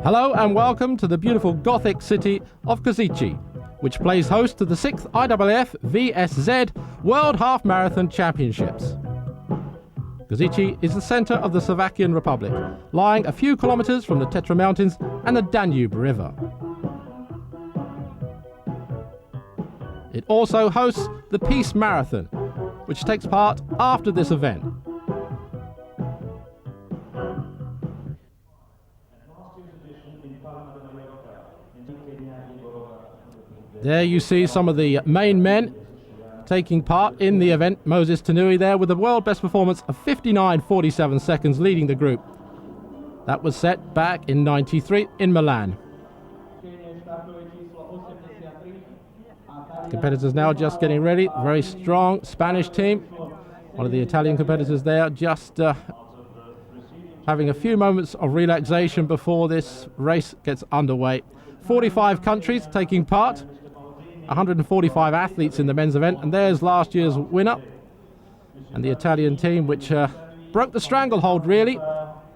Hello and welcome to the beautiful Gothic city of Kosice, which plays host to the 6th IAAF VSZ World Half Marathon Championships. Kosice is the centre of the Slovakian Republic, lying a few kilometres from the Tatra Mountains and the Danube River. It also hosts the Peace Marathon, which takes part after this event. There you see some of the main men taking part in the event. Moses Tanui there with a world best performance of 59.47 seconds leading the group. That was set back in '93 in Milan. Competitors now just getting ready. Very strong Spanish team. One of the Italian competitors there just having a few moments of relaxation before this race gets underway. 45 countries taking part. 145 athletes in the men's event, and there's last year's winner and the Italian team, which broke the stranglehold really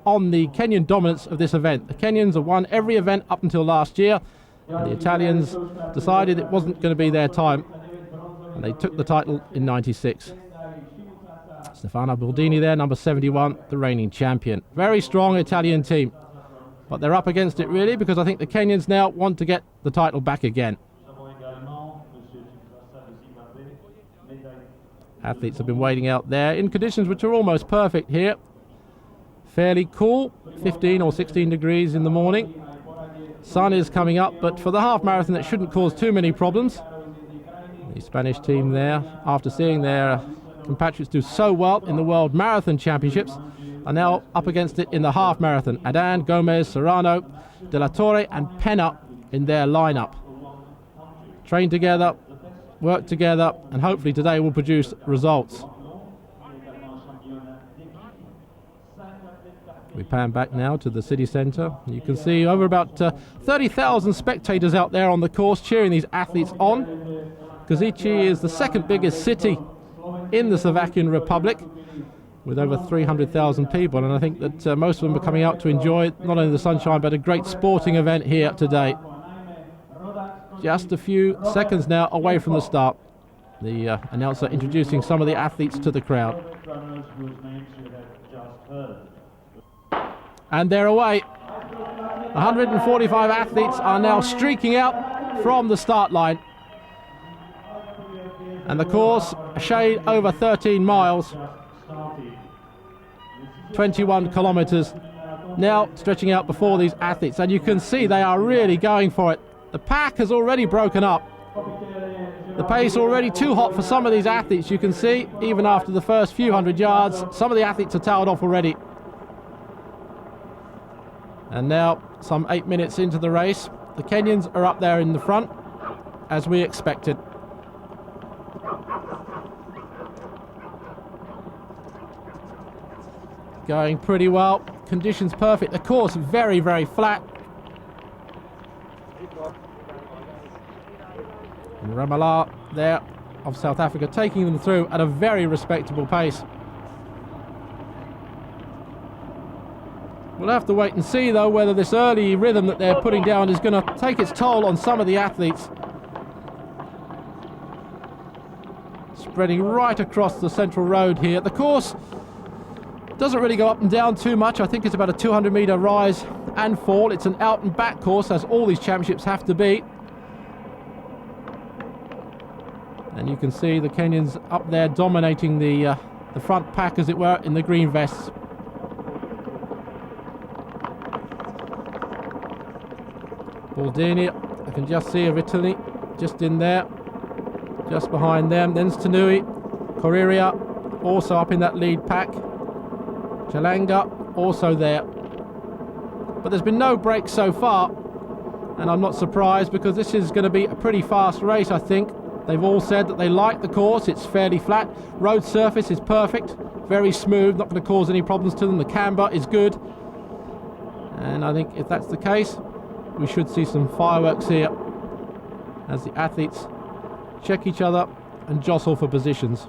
on the Kenyan dominance of this event. The Kenyans have won every event up until last year, and the Italians decided it wasn't going to be their time, and they took the title in '96. Stefano Baldini there, number 71, the reigning champion. Very strong Italian team, but they're up against it really because I think the Kenyans now want to get the title back again. Athletes have been waiting out there in conditions which are almost perfect here. Fairly cool, 15 or 16 degrees in the morning. Sun is coming up, but for the half marathon it shouldn't cause too many problems. The Spanish team there, after seeing their compatriots do so well in the World Marathon Championships, are now up against it in the half marathon. Adan, Gomez, Serrano, De La Torre and Pena in their lineup. Train together, work together, and hopefully today will produce results. We pan back now to the city centre. You can see over about 30,000 spectators out there on the course cheering these athletes on. Kosice is the second biggest city in the Slovakian Republic with over 300,000 people, and I think that most of them are coming out to enjoy not only the sunshine but a great sporting event here today. Just a few seconds now away from the start. The announcer introducing some of the athletes to the crowd. And they're away. 145 athletes are now streaking out from the start line. And the course, a shade over 13 miles. 21 kilometres now stretching out before these athletes. And you can see they are really going for it. The pack has already broken up. The pace already too hot for some of these athletes. You can see, even after the first few hundred yards, some of the athletes are tailed off already. And now, some 8 minutes into the race, the Kenyans are up there in the front, as we expected. Going pretty well. Conditions perfect. The course very, very flat. And Ramallah there of South Africa taking them through at a very respectable pace. We'll have to wait and see though whether this early rhythm that they're putting down is going to take its toll on some of the athletes. Spreading right across the central road here. The course doesn't really go up and down too much. I think it's about a 200-metre rise and fall. It's an out and back course, as all these championships have to be. And you can see the Kenyans up there dominating the front pack, as it were, in the green vests. Baldini, I can just see of Italy, just in there, just behind them. Then Tanui, Correria, also up in that lead pack. Chalanga, also there. But there's been no break so far, and I'm not surprised because this is going to be a pretty fast race, I think. They've all said that they like the course. It's fairly flat. Road surface is perfect, very smooth, not going to cause any problems to them. The camber is good. And I think if that's the case, we should see some fireworks here as the athletes check each other and jostle for positions.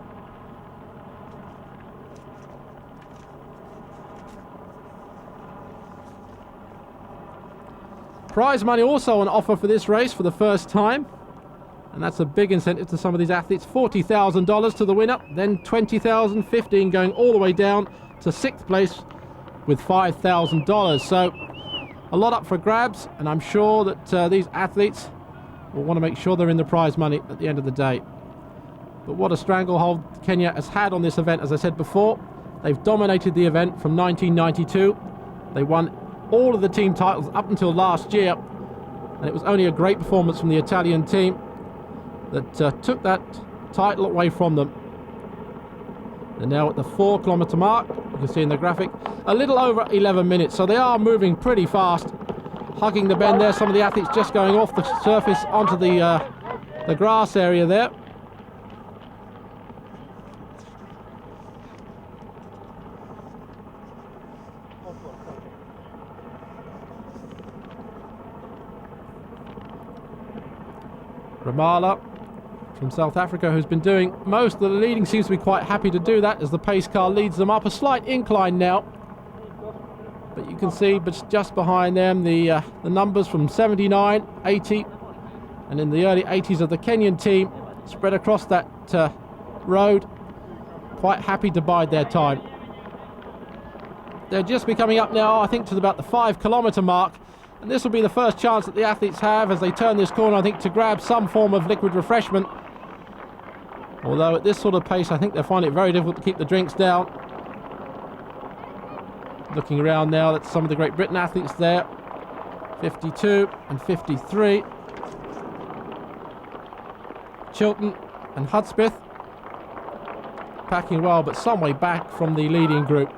Prize money also on offer for this race for the first time. And that's a big incentive to some of these athletes. $40,000 to the winner, then $20,000, $15,000 going all the way down to 6th place with $5,000. So a lot up for grabs, and I'm sure that these athletes will want to make sure they're in the prize money at the end of the day. But what a stranglehold Kenya has had on this event, as I said before. They've dominated the event from 1992. They won all of the team titles up until last year, and it was only a great performance from the Italian team that took that title away from them. They're now at the 4 kilometre mark. You can see in the graphic a little over 11 minutes, so they are moving pretty fast, hugging the bend there. Some of the athletes just going off the surface onto the grass area there. Ramala from South Africa, who's been doing most of the leading, seems to be quite happy to do that as the pace car leads them up a slight incline now. But you can see just behind them the numbers from 79, 80, and in the early 80s of the Kenyan team spread across that road, quite happy to bide their time. They're just be coming up now, I think, to about the 5 kilometre mark. And this will be the first chance that the athletes have as they turn this corner, I think, to grab some form of liquid refreshment. Although at this sort of pace, I think they'll find it very difficult to keep the drinks down. Looking around now, that's some of the Great Britain athletes there. 52 and 53. Chilton and Hudspeth packing well, but some way back from the leading group.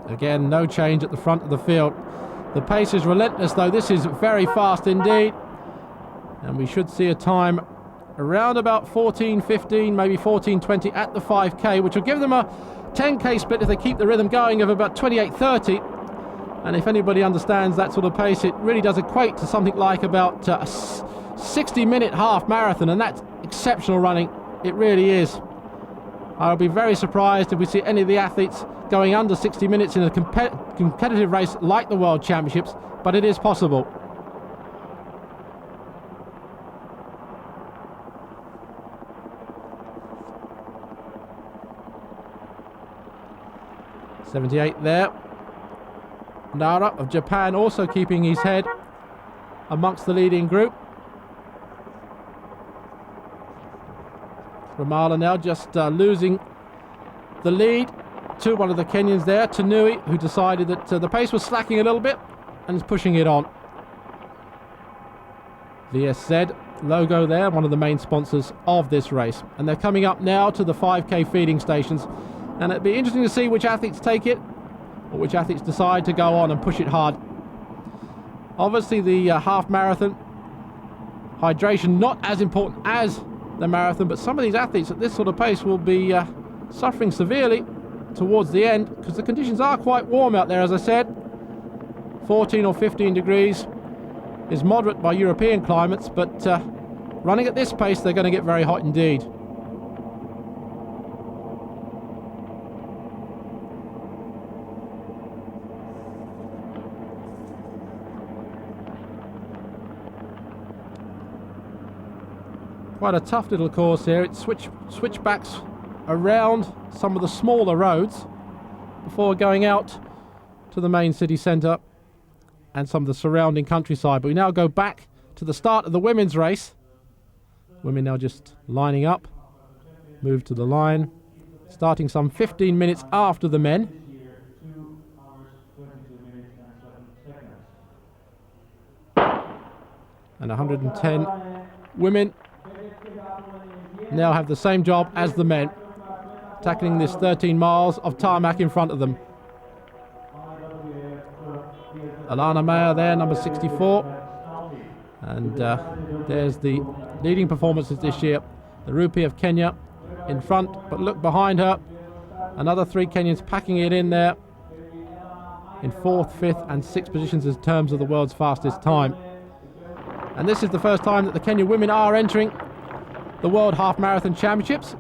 Again, no change at the front of the field. The pace is relentless, though. This is very fast indeed. And we should see a time around about 14:15, maybe 14:20 at the 5K, which will give them a 10K split if they keep the rhythm going of about 28:30. And if anybody understands that sort of pace, it really does equate to something like about a 60-minute half marathon, and that's exceptional running. It really is. I'll be very surprised if we see any of the athletes going under 60 minutes in a competitive race like the World Championships, but it is possible. .78 there. Nara of Japan also keeping his head amongst the leading group. Ramala now just losing the lead to one of the Kenyans there, Tanui, who decided that the pace was slacking a little bit and is pushing it on. VSZ logo there, one of the main sponsors of this race. And they're coming up now to the 5K feeding stations. And it'd be interesting to see which athletes take it or which athletes decide to go on and push it hard. Obviously the half marathon, hydration not as important as the marathon, but some of these athletes at this sort of pace will be suffering severely towards the end because the conditions are quite warm out there. As I said, 14 or 15 degrees is moderate by European climates, but running at this pace they're going to get very hot indeed. Quite a tough little course here. It's switchbacks around some of the smaller roads before going out to the main city centre and some of the surrounding countryside. But we now go back to the start of the women's race. Women now just lining up, move to the line, starting some 15 minutes after the men. And 110 women now have the same job as the men, tackling this 13 miles of tarmac in front of them. Alana Mayer there, number 64. And there's the leading performances this year. The Rupee of Kenya in front, but look behind her. Another 3 Kenyans packing it in there in 4th, 5th and 6th positions in terms of the world's fastest time. And this is the first time that the Kenyan women are entering the World Half Marathon Championships,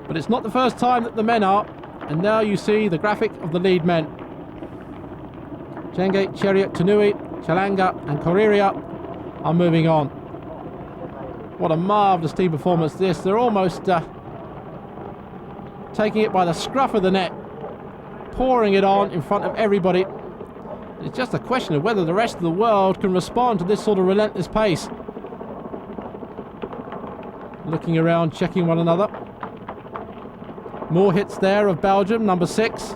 but it's not the first time that the men are. And now you see the graphic of the lead men. Chenge, Cheriot, Tanui, Chalanga and Koriria are moving on. What a marvellous team performance this. They're almost taking it by the scruff of the neck, pouring it on in front of everybody. It's just a question of whether the rest of the world can respond to this sort of relentless pace. Looking around, checking one another. More hits there of Belgium, number 6.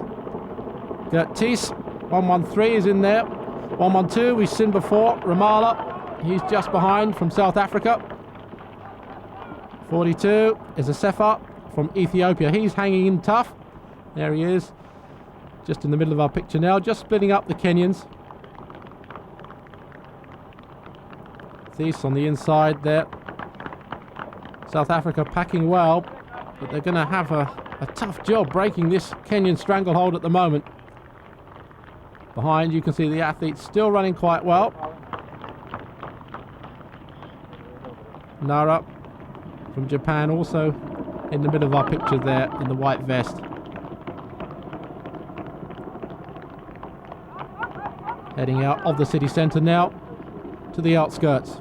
Gert Thies, 113 is in there. 112 we've seen before. Ramala, he's just behind from South Africa. 42 is a Sefa from Ethiopia. He's hanging in tough. There he is, just in the middle of our picture now, just splitting up the Kenyans. Thies on the inside there. South Africa packing well, but they're going to have a tough job breaking this Kenyan stranglehold at the moment. Behind you can see the athletes still running quite well. Nara from Japan also in the middle of our picture there in the white vest. Heading out of the city centre now to the outskirts.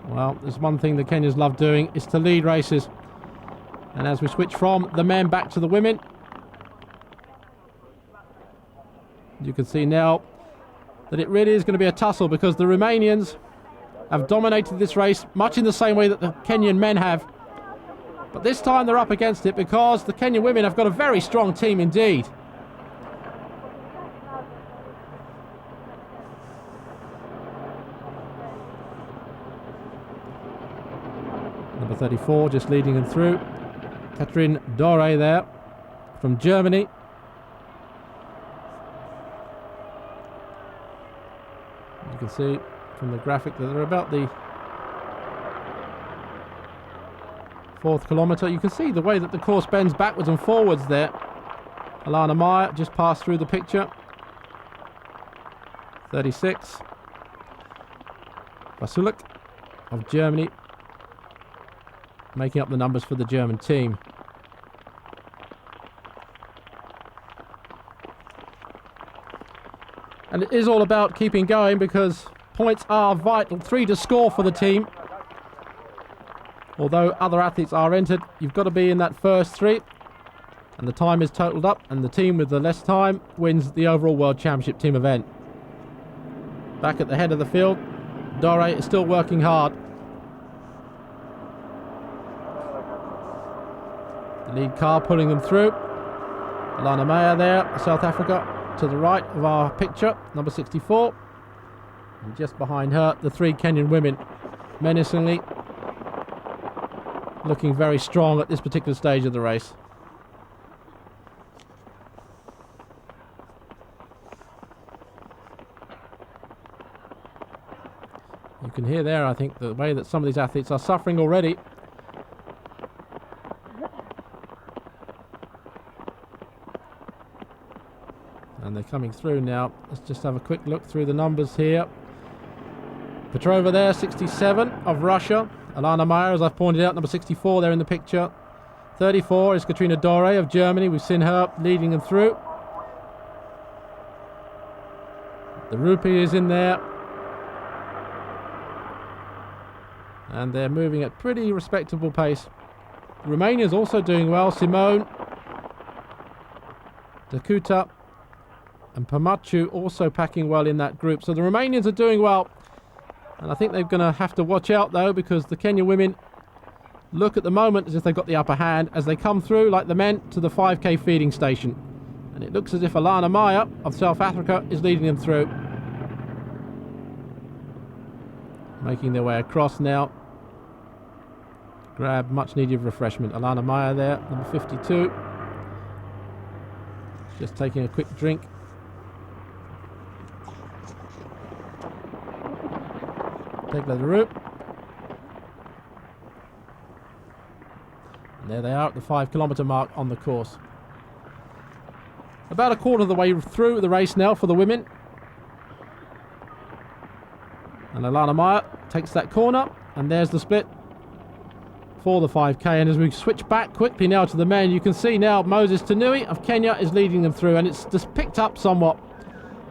Well, there's one thing the Kenyans love doing, is to lead races. And as we switch from the men back to the women, you can see now that it really is going to be a tussle, because the Romanians have dominated this race much in the same way that the Kenyan men have. But this time they're up against it, because the Kenyan women have got a very strong team indeed. Number 34 just leading them through. Katrin Dore there from Germany. You can see from the graphic that they're about the 4th kilometre. You can see the way that the course bends backwards and forwards there. Alana Meyer just passed through the picture. 36. Vasulik of Germany making up the numbers for the German team. And it is all about keeping going, because points are vital. 3 to score for the team. Although other athletes are entered, you've got to be in that first 3. And the time is totaled up, and the team with the less time wins the overall World Championship team event. Back at the head of the field, Dore is still working hard. The lead car pulling them through. Alana Meyer there, South Africa, to the right of our picture, number 64. And just behind her, the 3 Kenyan women, menacingly looking very strong at this particular stage of the race. You can hear there, I think, the way that some of these athletes are suffering already. And they're coming through now. Let's just have a quick look through the numbers here. Petrova there, 67 of Russia. Alana Meyer, as I've pointed out, number 64 there in the picture. 34 is Katrina Dore of Germany. We've seen her leading them through. The Rupi is in there. And they're moving at pretty respectable pace. Romania's also doing well. Simone, Dakuta and Pamachu also packing well in that group. So the Romanians are doing well. And I think they're going to have to watch out, though, because the Kenya women look at the moment as if they've got the upper hand as they come through, like the men, to the 5k feeding station. And it looks as if Alana Meyer of South Africa is leading them through. Making their way across now. Grab much needed refreshment. Alana Meyer there, number 52. Just taking a quick drink. Take the route. And there they are at the 5 kilometre mark on the course. About a quarter of the way through the race now for the women. And Alana Meyer takes that corner, and there's the split for the 5K. And as we switch back quickly now to the men, you can see now Moses Tanui of Kenya is leading them through, and it's just picked up somewhat.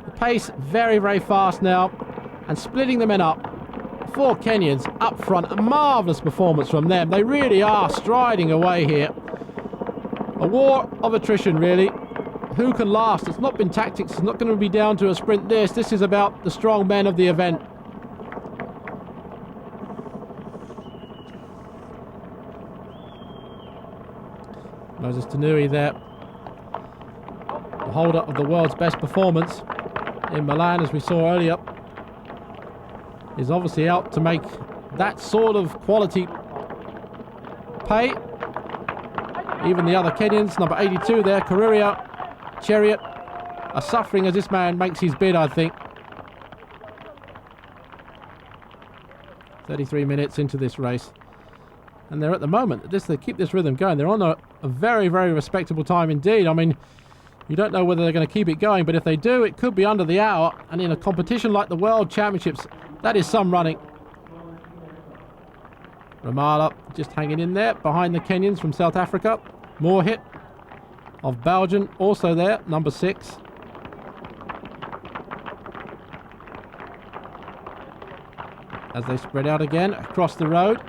The pace very, very fast now, and splitting the men up. 4 Kenyans up front. A marvellous performance from them. They really are striding away here. A war of attrition, really. Who can last? It's not been tactics. It's not going to be down to a sprint. This is about the strong men of the event. Moses Tanui there, the holder of the world's best performance in Milan, as we saw earlier, is obviously out to make that sort of quality pay. Even the other Kenyans, number 82 there, Kuriria, Chariot, are suffering as this man makes his bid, I think. 33 minutes into this race. And they're at the moment, they keep this rhythm going. They're on a very, very respectable time indeed. I mean, you don't know whether they're going to keep it going, but if they do, it could be under the hour. And in a competition like the World Championships, that is some running. Ramala just hanging in there behind the Kenyans from South Africa. More hit of Belgium also there, number 6. As they spread out again across the road.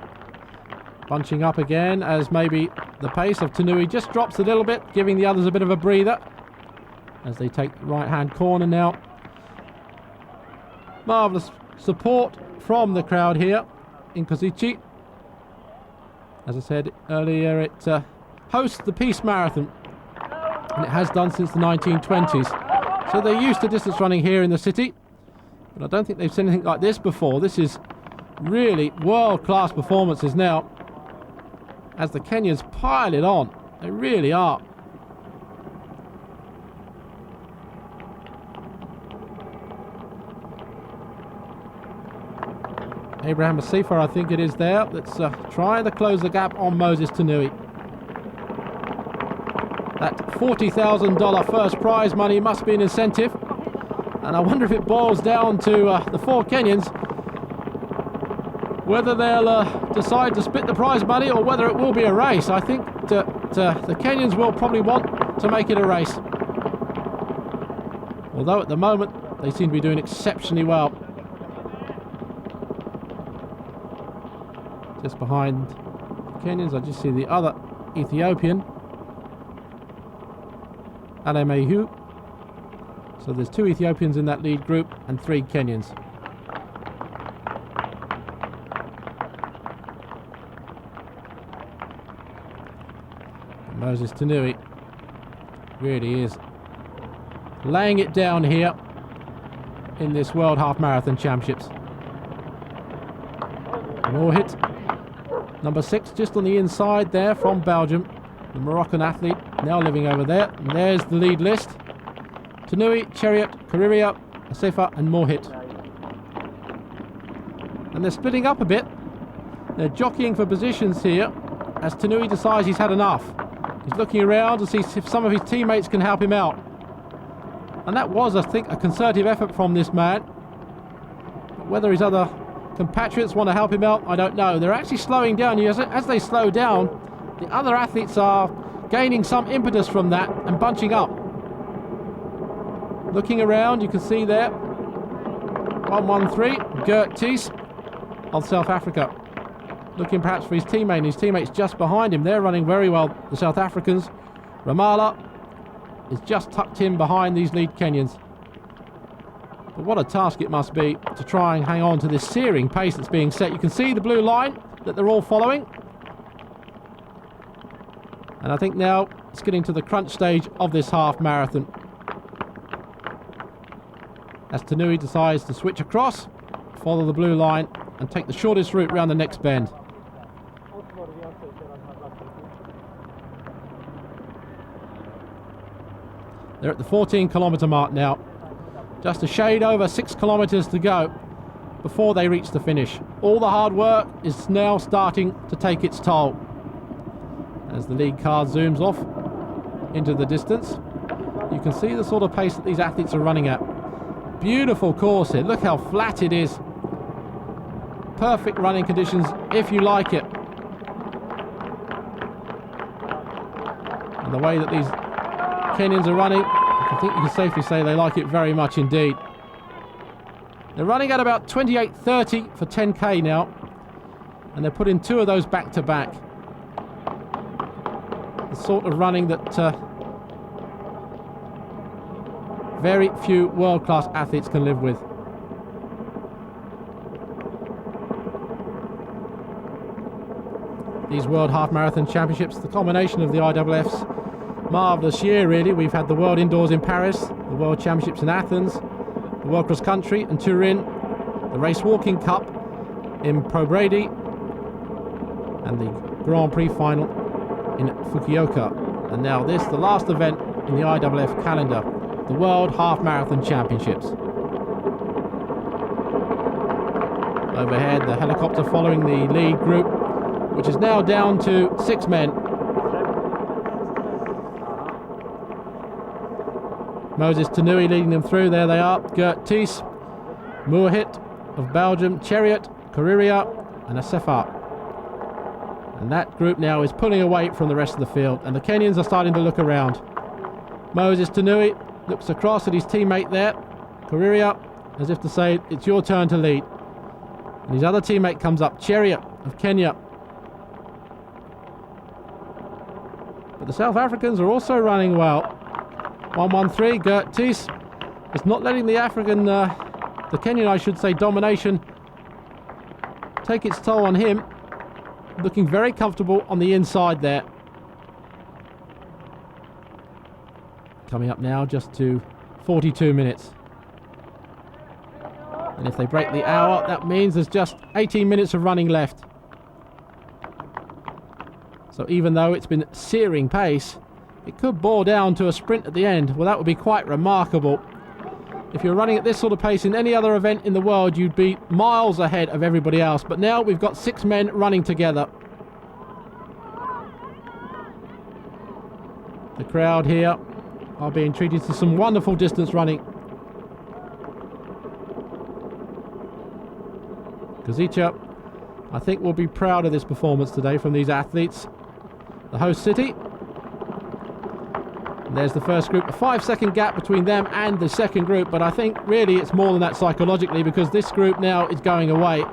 Bunching up again as maybe the pace of Tanui just drops a little bit, giving the others a bit of a breather as they take the right-hand corner now. Marvellous support from the crowd here in Kosice. As I said earlier, it hosts the Peace Marathon, and it has done since the 1920s. So they're used to distance running here in the city, but I don't think they've seen anything like this before. This is really world-class performances now, as the Kenyans pile it on. They really are. Abraham Asifa, I think it is there, that's trying to close the gap on Moses Tanui. That $40,000 first prize money must be an incentive, and I wonder if it boils down to the 4 Kenyans, whether they'll decide to split the prize money or whether it will be a race. I think that the Kenyans will probably want to make it a race. Although at the moment they seem to be doing exceptionally well. Just behind the Kenyans, I just see the other Ethiopian, Alemehu. So there's 2 Ethiopians in that lead group and 3 Kenyans. Moses Tanui really is laying it down here in this World Half Marathon Championships. More hit. Number 6 just on the inside there from Belgium. The Moroccan athlete now living over there. And there's the lead list. Tanui, Chariot, Kuriria, Asifa and Mohit. And they're splitting up a bit. They're jockeying for positions here as Tanui decides he's had enough. He's looking around to see if some of his teammates can help him out. And that was, I think, a concerted effort from this man. But whether his other compatriots want to help him out, I don't know. They're actually slowing down. As they slow down, the other athletes are gaining some impetus from that and bunching up. Looking around, you can see there 113, Gert Thies of South Africa. Looking perhaps for his teammate, and his teammate's just behind him. They're running very well, the South Africans. Ramala is just tucked in behind these lead Kenyans. But what a task it must be to try and hang on to this searing pace that's being set. You can see the blue line that they're all following. And I think now it's getting to the crunch stage of this half marathon, as Tanui decides to switch across, follow the blue line and take the shortest route round the next bend. They're at the 14-kilometre mark now. Just a shade over 6 kilometres to go before they reach the finish. All the hard work is now starting to take its toll. As the lead car zooms off into the distance, you can see the sort of pace that these athletes are running at. Beautiful course here. Look how flat it is. perfect running conditions if you like it. And the way that these Kenyans are running, I think you can safely say they like it very much indeed. They're running at about 28:30 for 10k now, and they're putting 2 of those back to back. The sort of running that very few world-class athletes can live with. These World Half Marathon Championships, the combination of the IAAF's marvellous year really. We've had the World Indoors in Paris, the World Championships in Athens, the World Cross Country in Turin, the Race Walking Cup in Pobrady, and the Grand Prix final in Fukuoka. And now this, the last event in the IAAF calendar, the World Half Marathon Championships. Overhead, the helicopter following the lead group, which is now down to 6 men. Moses Tanui leading them through. There they are. Gert Thies, Muahit of Belgium, Chariot, Koriria and Asefa. And that group now is pulling away from the rest of the field, and the Kenyans are starting to look around. Moses Tanui looks across at his teammate there, Koriria, as if to say, it's your turn to lead. And his other teammate comes up, Chariot of Kenya. But the South Africans are also running well. 1:13, Gert Thies is not letting the Kenyan, I should say, domination take its toll on him. Looking very comfortable on the inside there. Coming up now just to 42 minutes. And if they break the hour, that means there's just 18 minutes of running left. So even though it's been searing pace, it could boil down to a sprint at the end. Well, that would be quite remarkable. If you're running at this sort of pace in any other event in the world, you'd be miles ahead of everybody else. But now we've got 6 men running together. The crowd here are being treated to some wonderful distance running. Kosice, I think, will be proud of this performance today from these athletes. The host city. And there's the first group, a 5-second gap between them and the second group, but I think really it's more than that psychologically, because this group now is going away.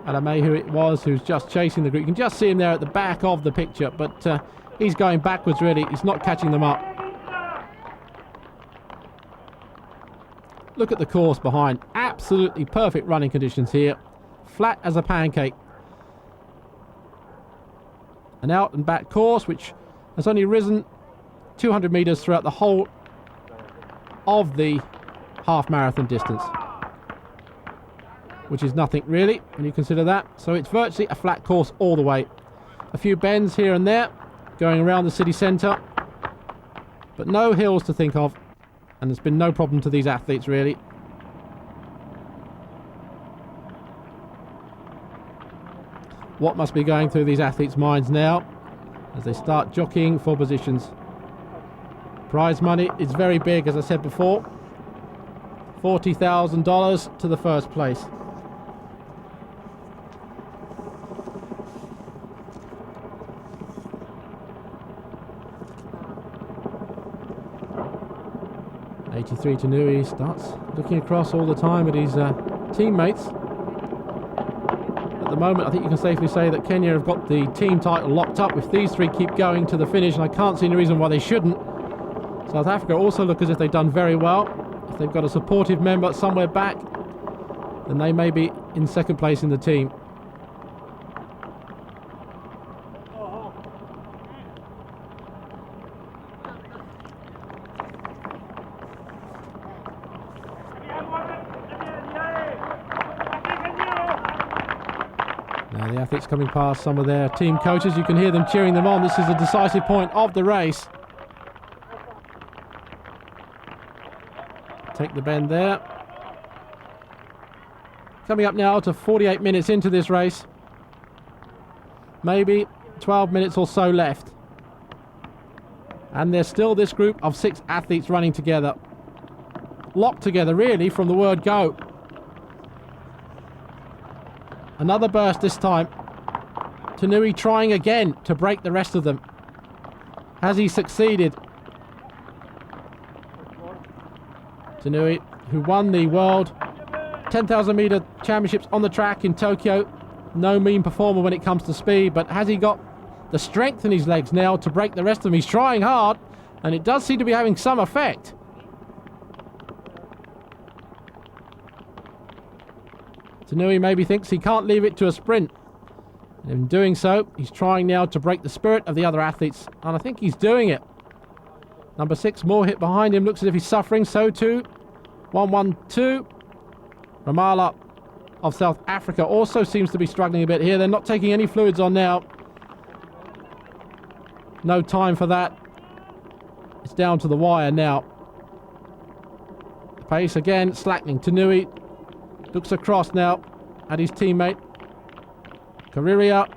Alame, who it was, who's just chasing the group. You can just see him there at the back of the picture, but he's going backwards really. He's not catching them up. Look at the course behind. Absolutely perfect running conditions here. Flat as a pancake. An out and back course which has only risen 200 metres throughout the whole of the half marathon distance, which is nothing really when you consider that. So it's virtually a flat course all the way. A few bends here and there going around the city centre, but no hills to think of, and there's been no problem to these athletes really. What must be going through these athletes' minds now as they start jockeying for positions? Prize money is very big, as I said before. $40,000 to the first place. Tanui starts looking across all the time at his teammates. At the moment, I think you can safely say that Kenya have got the team title locked up if these 3 keep going to the finish, and I can't see any reason why they shouldn't. South Africa also look as if they've done very well. If they've got a supportive member somewhere back, then they may be in second place in the team. Now the athletes coming past some of their team coaches, you can hear them cheering them on. This is a decisive point of the race. Take the bend there. Coming up now to 48 minutes into this race. Maybe 12 minutes or so left. And there's still this group of 6 athletes running together. Locked together really from the word go. Another burst this time. Tanui trying again to break the rest of them. Has he succeeded? Tanui, who won the World 10,000 metre championships on the track in Tokyo. No mean performer when it comes to speed, but has he got the strength in his legs now to break the rest of them? He's trying hard, and it does seem to be having some effect. Tanui maybe thinks he can't leave it to a sprint. And in doing so, he's trying now to break the spirit of the other athletes, and I think he's doing it. Number 6, Mohit behind him, looks as if he's suffering, so too. 1-1-2. Ramallah of South Africa also seems to be struggling a bit here. They're not taking any fluids on now. No time for that. It's down to the wire now. The pace again slackening. Tanui looks across now at his teammate Kariria.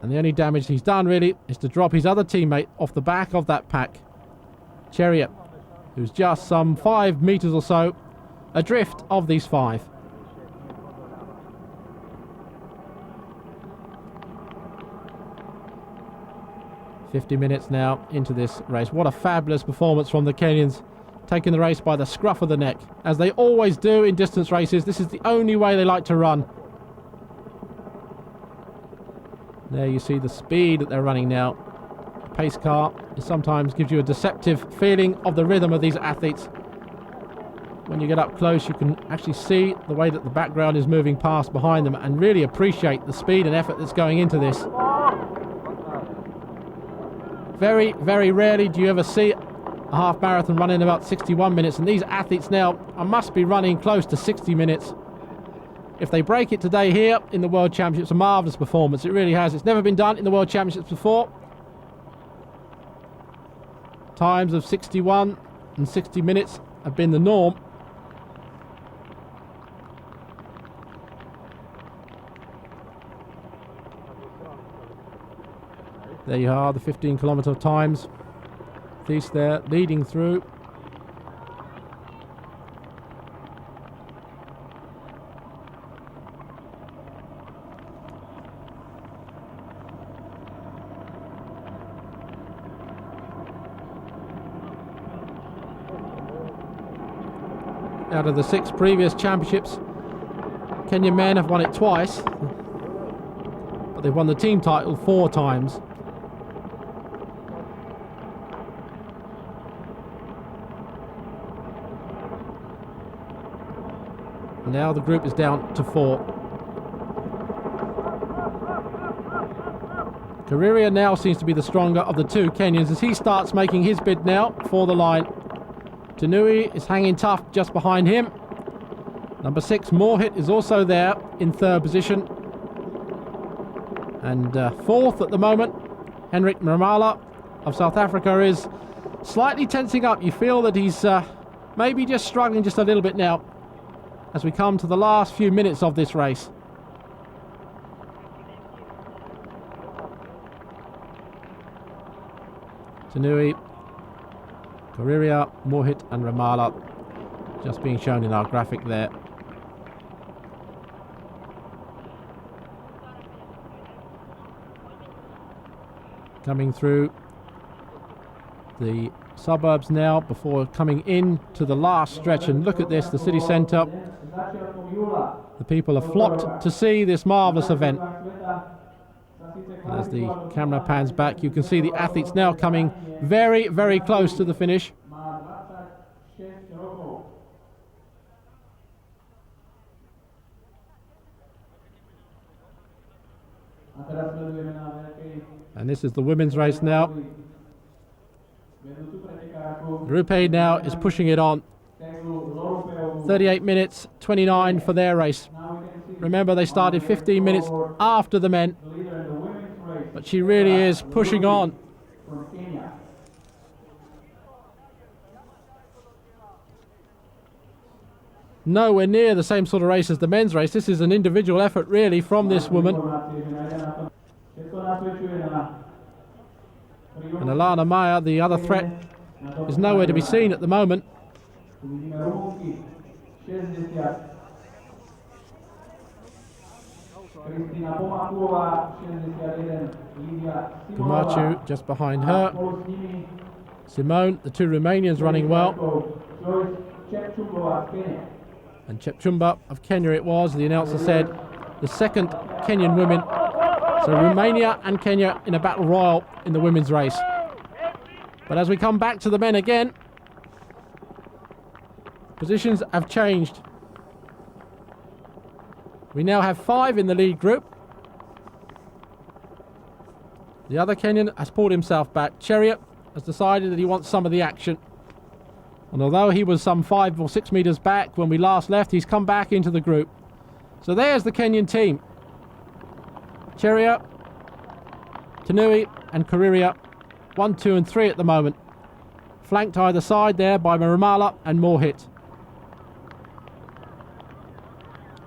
And the only damage he's done really is to drop his other teammate off the back of that pack. Chariot, who's just some 5 metres or so adrift of these 5. "50 minutes now into this race." What a fabulous performance from the Kenyans, taking the race by the scruff of the neck, as they always do in distance races. This is the only way they like to run. There you see the speed that they're running now. The pace car sometimes gives you a deceptive feeling of the rhythm of these athletes. When you get up close, you can actually see the way that the background is moving past behind them and really appreciate the speed and effort that's going into this. Very, very rarely do you ever see a half marathon run in about 61 minutes, and these athletes now must be running close to 60 minutes. If they break it today here in the World Championships, a marvellous performance. It really has. It's never been done in the World Championships before. Times of 61 and 60 minutes have been the norm. There you are, the 15-kilometre times. These there leading through. Out of the 6 previous championships, Kenyan men have won it twice, but they've won the team title 4 times. Now the group is down to 4. Kariria now seems to be the stronger of the 2 Kenyans as he starts making his bid now for the line. Tanui is hanging tough just behind him. Number 6, Mohit, is also there in 3rd position. And 4th at the moment, Henrik Ramallah of South Africa is slightly tensing up. You feel that he's maybe just struggling just a little bit now as we come to the last few minutes of this race. Tanui, Kariria, Mohit and Ramallah just being shown in our graphic there. Coming through the suburbs now before coming in to the last stretch, and look at this, the city centre. The people have flocked to see this marvellous event. As the camera pans back, you can see the athletes now coming very, very close to the finish. And this is the women's race now. Group A now is pushing it on. 38 minutes 29 for their race. Remember, they started 15 minutes after the men, but she really is pushing on. Nowhere near the same sort of race as the men's race. This is an individual effort really from this woman. And Alana Maya, the other threat, is nowhere to be seen at the moment. Kumachu just behind her. Simone, the two Romanians running well. And Chepchumba of Kenya it was, the announcer said, the second Kenyan women. So Romania and Kenya in a battle royal in the women's race. But as we come back to the men again, positions have changed. We now have 5 in the lead group. The other Kenyan has pulled himself back. Chariot has decided that he wants some of the action. And although he was some 5 or 6 meters back when we last left, he's come back into the group. So there's the Kenyan team. Chariot, Tanui and Kariria, 1, 2 and 3 at the moment. Flanked either side there by Maramala and Mohit.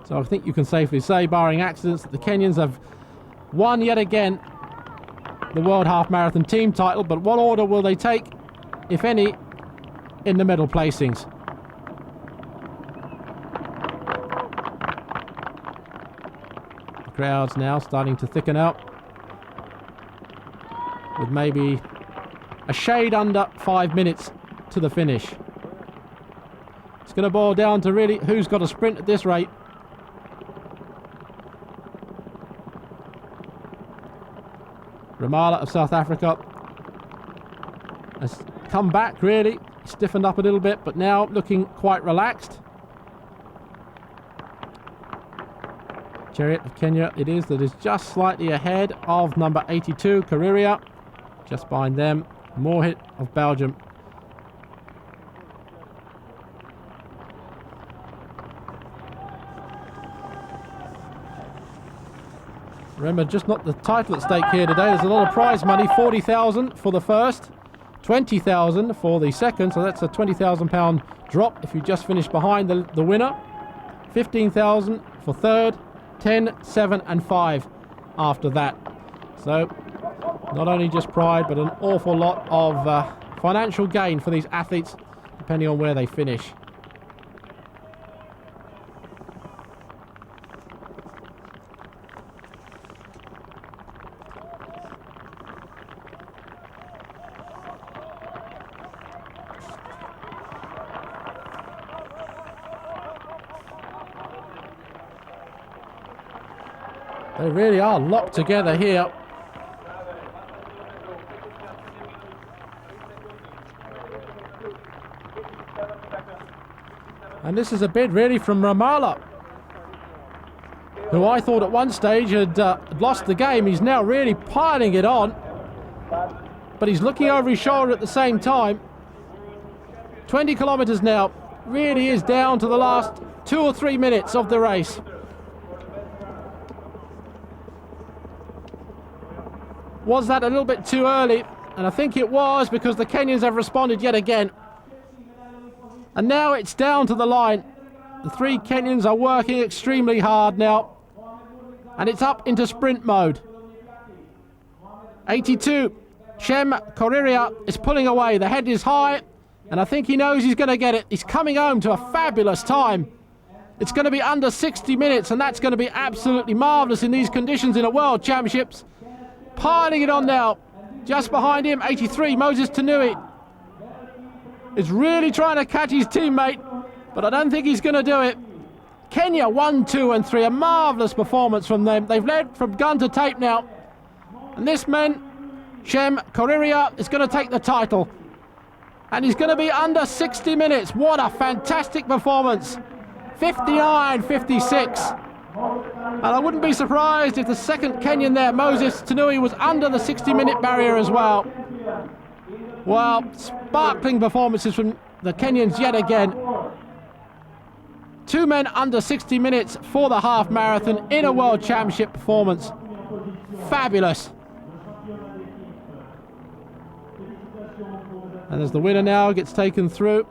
So I think you can safely say, barring accidents, that the Kenyans have won yet again the World Half Marathon team title. But what order will they take, if any, in the medal placings? The crowd's now starting to thicken out, with maybe a shade under 5 minutes to the finish. It's going to boil down to really who's got a sprint at this rate. Ramala of South Africa has come back really, stiffened up a little bit, but now looking quite relaxed. Chariot of Kenya it is, that is just slightly ahead of number 82, Kariria. Just behind them, Mohit of Belgium. Remember, just not the title at stake here today. There's a lot of prize money, 40,000 for the first, 20,000 for the second, so that's a £20,000 drop if you just finish behind the winner. 15,000 for third, 10, 7 and 5 after that. So not only just pride, but an awful lot of financial gain for these athletes, depending on where they finish. They really are locked together here. And this is a bid really from Ramala, who I thought at one stage had lost the game. He's now really piling it on, but he's looking over his shoulder at the same time. 20 kilometers now, really is down to the last 2 or 3 minutes of the race. Was that a little bit too early? And I think it was, because the Kenyans have responded yet again. And now it's down to the line. The 3 Kenyans are working extremely hard now. And it's up into sprint mode. 82, Shem Koriria is pulling away. The head is high, and I think he knows he's going to get it. He's coming home to a fabulous time. It's going to be under 60 minutes, and that's going to be absolutely marvellous in these conditions in a World Championships. Piling it on now. Just behind him, 83, Moses Tanui is really trying to catch his teammate, but I don't think he's going to do it. Kenya 1, 2 and 3, a marvellous performance from them. They've led from gun to tape now. And this man, Shem Koriria, is going to take the title. And he's going to be under 60 minutes. What a fantastic performance. 59.56. And I wouldn't be surprised if the second Kenyan there, Moses Tanui, was under the 60-minute barrier as well. Well, sparkling performances from the Kenyans yet again. 2 men under 60 minutes for the half marathon in a World Championship performance. Fabulous. And as the winner now gets taken through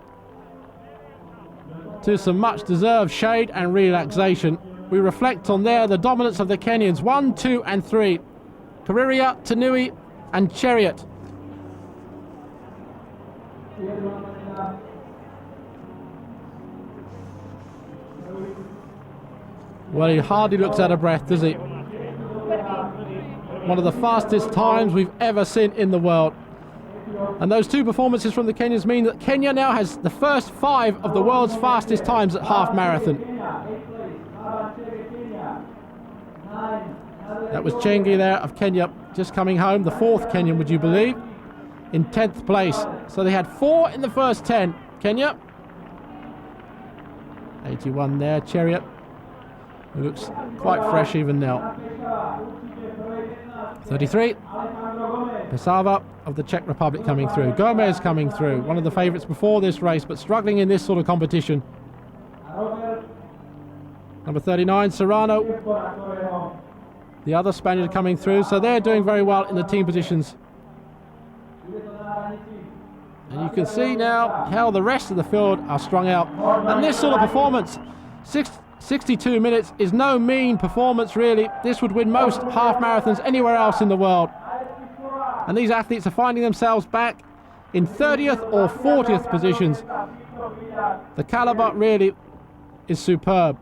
to some much deserved shade and relaxation, we reflect on there the dominance of the Kenyans. 1, 2 and 3. Kariria, Tanui and Chariot. Well, he hardly looks out of breath, does he? one of the fastest times we've ever seen in the world. And those two performances from the Kenyans mean that Kenya now has the first 5 of the world's fastest times at half marathon. That was Chengi there of Kenya just coming home, the 4th Kenyan, would you believe, in 10th place. So they had 4 in the first 10, Kenya. 81 there, Chariot, who looks quite fresh even now. 33, Pesava of the Czech Republic coming through. Gomez coming through, one of the favourites before this race, but struggling in this sort of competition. Number 39, Serrano, the other Spaniard coming through, so they're doing very well in the team positions. And you can see now how the rest of the field are strung out. And this sort of performance, 62 minutes, is no mean performance really. This would win most half marathons anywhere else in the world. And these athletes are finding themselves back in 30th or 40th positions. The caliber really is superb.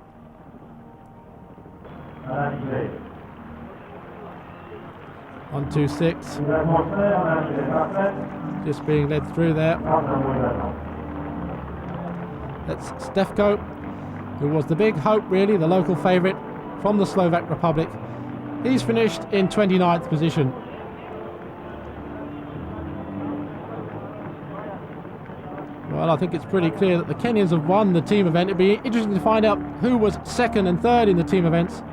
126. Just being led through there. That's Stefko, who was the big hope really, the local favourite from the Slovak Republic. He's finished in 29th position. Well, I think it's pretty clear that the Kenyans have won the team event. It'd be interesting to find out who was 2nd and 3rd in the team events.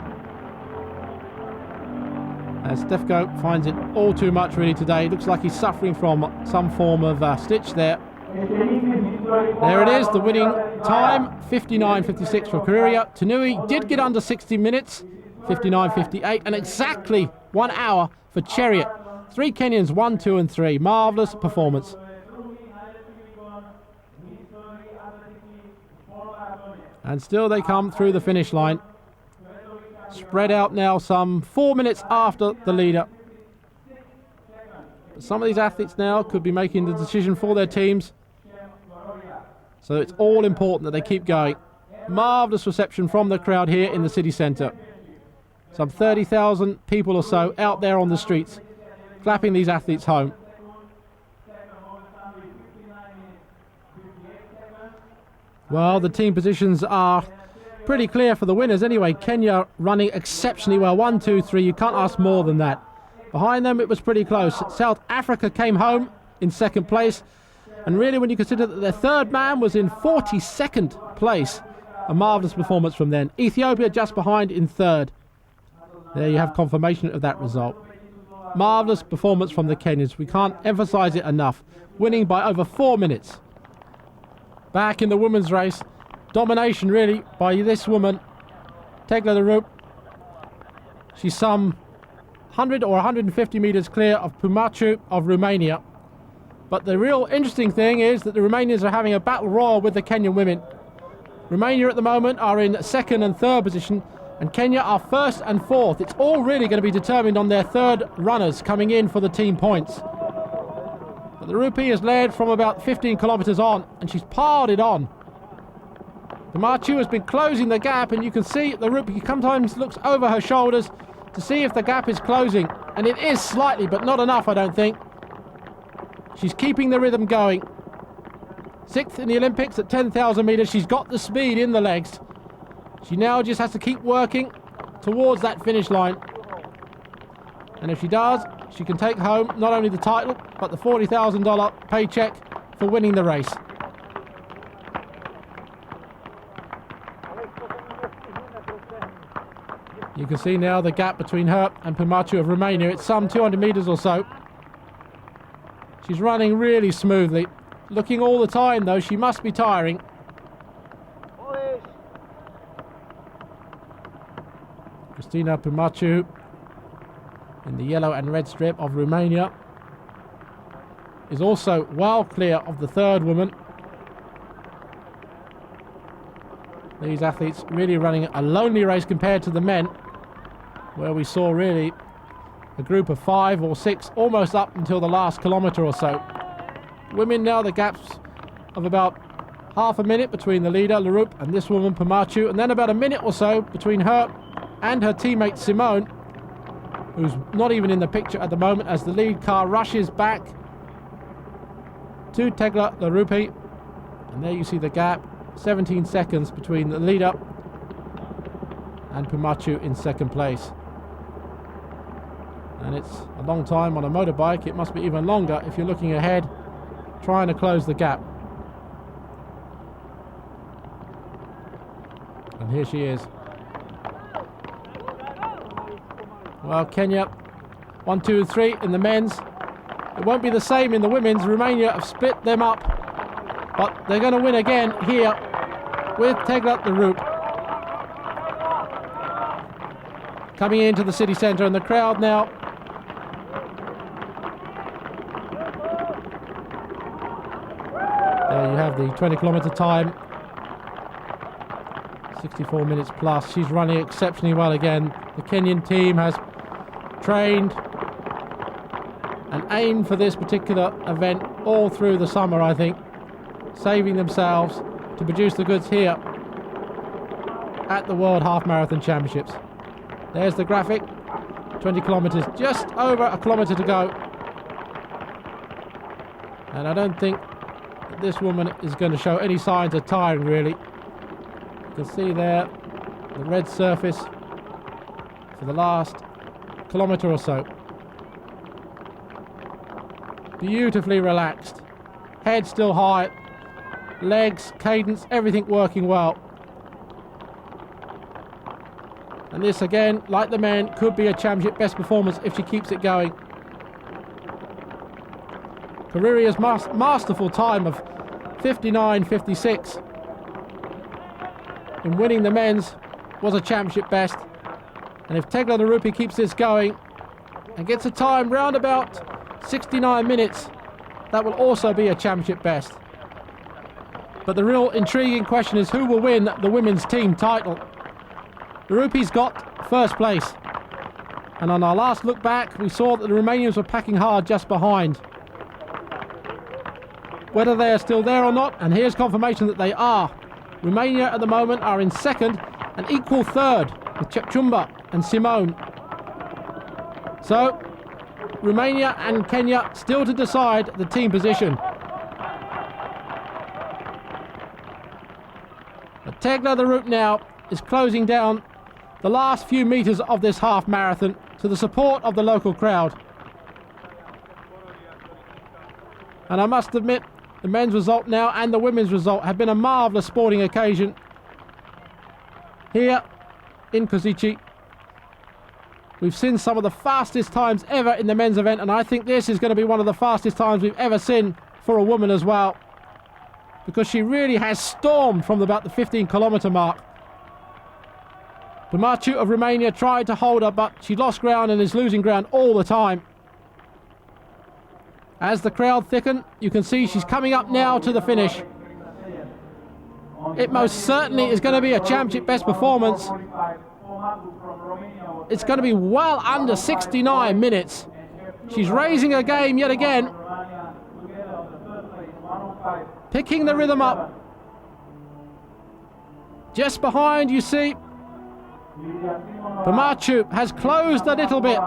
As Stefko finds it all too much really today. Looks like he's suffering from some form of stitch there. There it is, the winning time, 59.56 for Korea. Tanui did get under 60 minutes, 59.58, and exactly 1 hour for Chariot. 3 Kenyans, 1, 2 and 3. Marvellous performance. And still they come through the finish line. Spread out now some 4 minutes after the leader. But some of these athletes now could be making the decision for their teams. So it's all important that they keep going. Marvellous reception from the crowd here in the city centre. Some 30,000 people or so out there on the streets, clapping these athletes home. Well, the team positions are pretty clear for the winners anyway. Kenya running exceptionally well. 1, 2, 3. You can't ask more than that. Behind them, it was pretty close. South Africa came home in 2nd place. And really, when you consider that their 3rd man was in 42nd place, a marvellous performance from them. Ethiopia just behind in 3rd. There you have confirmation of that result. Marvellous performance from the Kenyans. We can't emphasise it enough. Winning by over 4 minutes. Back in the women's race. Domination really by this woman, Tegla de Roop. She's some 100 or 150 metres clear of Pumaciu of Romania. But the real interesting thing is that the Romanians are having a battle royal with the Kenyan women. Romania at the moment are in 2nd and 3rd position, and Kenya are 1st and 4th. It's all really going to be determined on their 3rd runners coming in for the team points. But the Rupee is led from about 15 kilometres on, and she's piled it on. Pumaciu has been closing the gap, and you can see the Rupee sometimes looks over her shoulders to see if the gap is closing, and it is slightly, but not enough, I don't think. She's keeping the rhythm going. 6th in the Olympics at 10,000 metres. She's got the speed in the legs. She now just has to keep working towards that finish line. And if she does, she can take home not only the title, but the $40,000 paycheck for winning the race. You can see now the gap between her and Pumaciu of Romania. It's some 200 metres or so. She's running really smoothly. Looking all the time, though, she must be tiring. Cristina Pumaciu in the yellow and red strip of Romania is also well clear of the 3rd woman. These athletes really running a lonely race compared to the men, where we saw really a group of 5 or 6 almost up until the last kilometre or so. Women now, the gaps of about half a minute between the leader, Leroux, and this woman, Pumaciu, and then about a minute or so between her and her teammate, Simone, who's not even in the picture at the moment as the lead car rushes back to Tegla Larupi. And there you see the gap, 17 seconds between the leader and Pumachu in second place. And it's a long time on a motorbike. It must be even longer if you're looking ahead, trying to close the gap. And here she is. Well, Kenya, 1, 2, 3 in the men's. It won't be the same in the women's. Romania have split them up, but they're going to win again here with Tegla Larupi. Coming into the city centre, and the crowd now there you have the 20-kilometre time, 64 minutes plus. She's running exceptionally well again. The Kenyan team has trained and aimed for this particular event all through the summer, I think, saving themselves to produce the goods here at the World Half Marathon Championships. There's the graphic, 20 kilometres, just over a kilometre to go. And I don't think this woman is going to show any signs of tiring, really. You can see there the red surface for the last kilometre or so. Beautifully relaxed, head still high, legs, cadence, everything working well. And this again, like the men, could be a championship best performance if she keeps it going. Kariria's masterful time of 59.56 in winning the men's was a championship best. And if Tegla Larupi keeps this going and gets a time round about 69 minutes, that will also be a championship best. But the real intriguing question is who will win the women's team title. Larupi's got first place. And on our last look back, we saw that the Romanians were packing hard just behind. Whether they are still there or not, and here's confirmation that they are. Romania at the moment are in second and equal third with Chepchumba and Simone. So, Romania and Kenya still to decide the team position. But Tegla Larupi now is closing down the last few metres of this half marathon to the support of the local crowd. And I must admit, the men's result now and the women's result have been a marvellous sporting occasion here in Kosice. We've seen some of the fastest times ever in the men's event, and I think this is going to be one of the fastest times we've ever seen for a woman as well, because she really has stormed from about the 15-kilometre mark. Pumachu of Romania tried to hold her, but she lost ground and is losing ground all the time. As the crowd thicken, you can see she's coming up now to the finish. It most certainly is going to be a championship best performance. It's going to be well under 69 minutes. She's raising her game yet again. Picking the rhythm up. Just behind, you see, Pumachu has closed a little bit.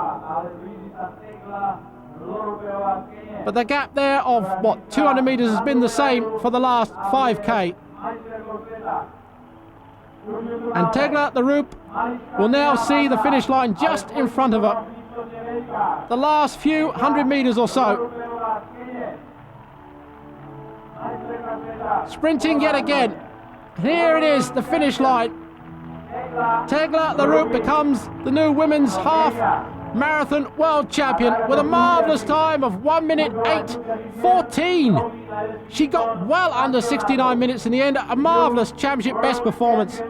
But the gap there of, 200 metres has been the same for the last 5k. And Tegla Larupi will now see the finish line just in front of her. The last few 100 metres or so. Sprinting yet again. Here it is, the finish line. Tegla Larupi becomes the new women's half marathon world champion with a marvellous time of 1 minute 8:14. She got well under 69 minutes in the end. A marvellous championship best performance.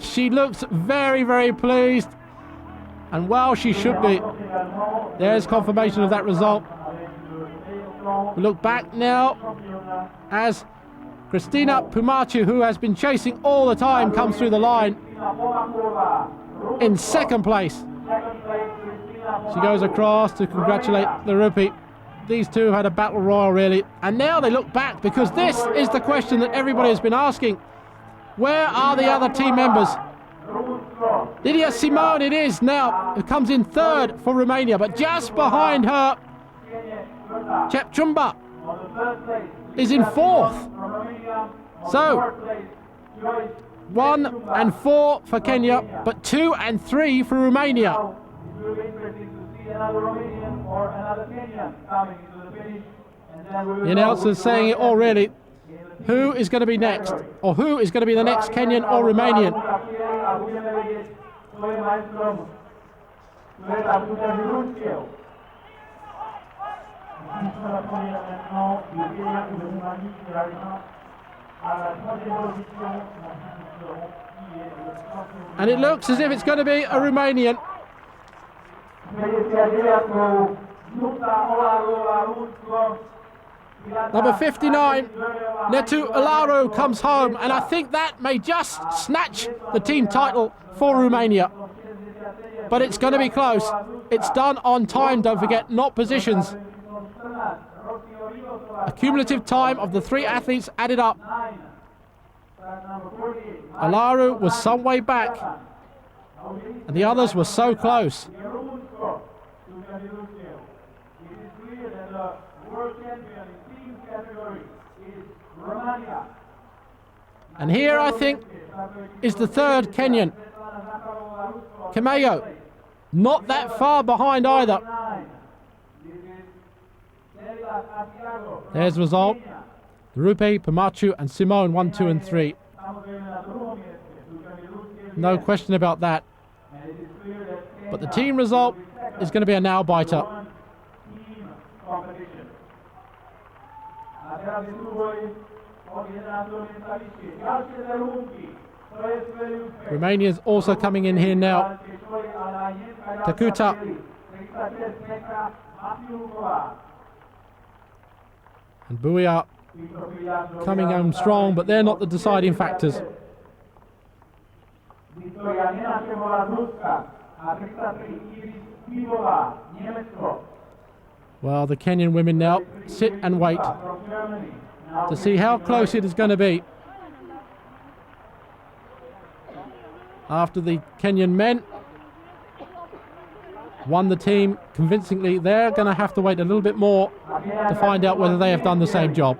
She looks very, very pleased, and well, she should be. There's confirmation of that result. We look back now as Christina Pumachu, who has been chasing all the time, comes through the line in second place. She goes across to congratulate Larupi. These two had a battle royal, really. And now they look back, because this is the question that everybody has been asking. Where are the other team members? Lydia Simone it is now, who comes in third for Romania, but just behind her, Chepchumba is in fourth. So, 1 and 4 for Kenya, but 2 and 3 for Romania. The announcer's saying it already. Who is going to be next? Or who is going to be the next Kenyan or Romanian? And it looks as if it's going to be a Romanian. Number 59, Netu Alaro comes home, and I think that may just snatch the team title for Romania. But it's going to be close. It's done on time, don't forget, not positions. A cumulative time of the 3 athletes added up. Alaru was some way back, and the others were so close. And here, I think, is the third Kenyan, Kemayo. Not that far behind either. There's the result. Rupe, Pamachu and Simone 1, 2 and 3. No question about that. But the team result is going to be a nail-biter. Romania's also coming in here now. Takuta. And Buia coming home strong, but they're not the deciding factors. Well, the Kenyan women now sit and wait to see how close it is going to be. After the Kenyan men won the team convincingly, they're going to have to wait a little bit more to find out whether they have done the same job.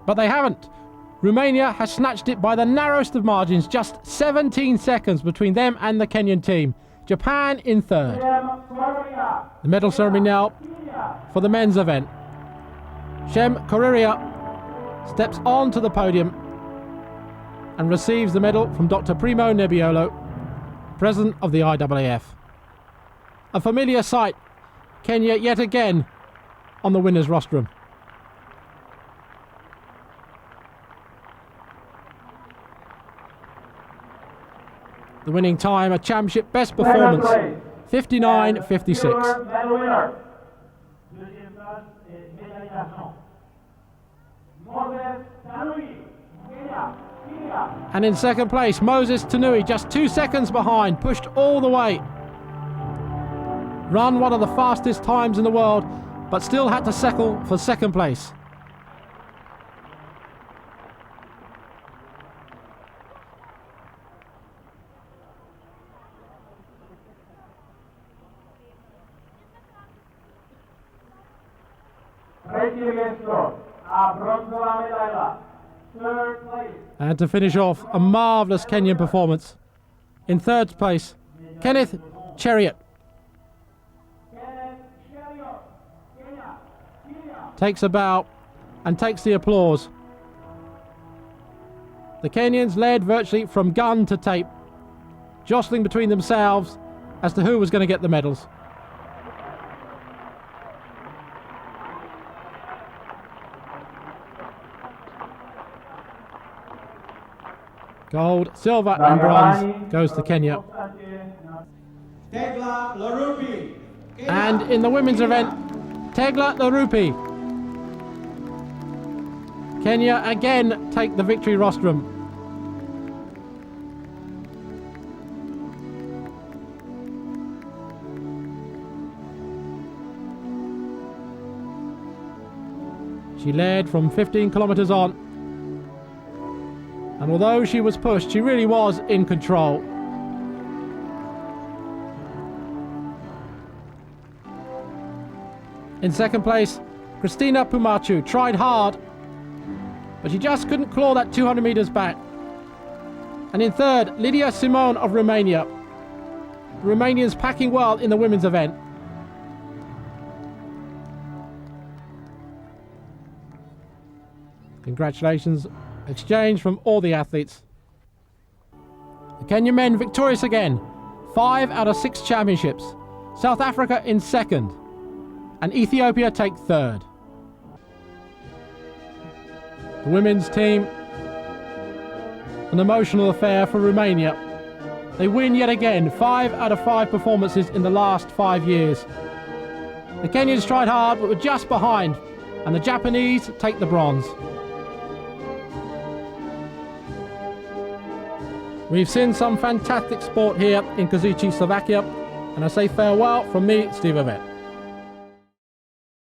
But they haven't. Romania has snatched it by the narrowest of margins, just 17 seconds between them and the Kenyan team. Japan in third. The medal ceremony now for the men's event. Shem Koriria steps onto the podium and receives the medal from Dr. Primo Nebbiolo, President of the IAAF. A familiar sight, Kenya yet again on the winner's rostrum. The winning time, a championship best performance, 59.56. And in second place, Moses Tanui, just 2 seconds behind, pushed all the way. Run one of the fastest times in the world, but still had to settle for second place. And to finish off, a marvellous Kenyan performance. In third place, Kenneth Cheriot. Takes a bow and takes the applause. The Kenyans led virtually from gun to tape, jostling between themselves as to who was going to get the medals. Gold, silver and bronze goes to Kenya. And in the women's event, Tegla Larupi. Kenya again take the victory rostrum. She led from 15 kilometers on. And although she was pushed, she really was in control. In second place, Cristina Pumaciu tried hard, but she just couldn't claw that 200 meters back. And in third, Lydia Simon of Romania. Romanians packing well in the women's event. Congratulations exchange from all the athletes. The Kenyan men victorious again. 5 out of 6 championships. South Africa in second. And Ethiopia take third. The women's team, an emotional affair for Romania. They win yet again, 5 out of 5 performances in the last 5 years. The Kenyans tried hard but were just behind, and the Japanese take the bronze. We've seen some fantastic sport here in Kosice, Slovakia, and I say farewell from me, Steve Ovett.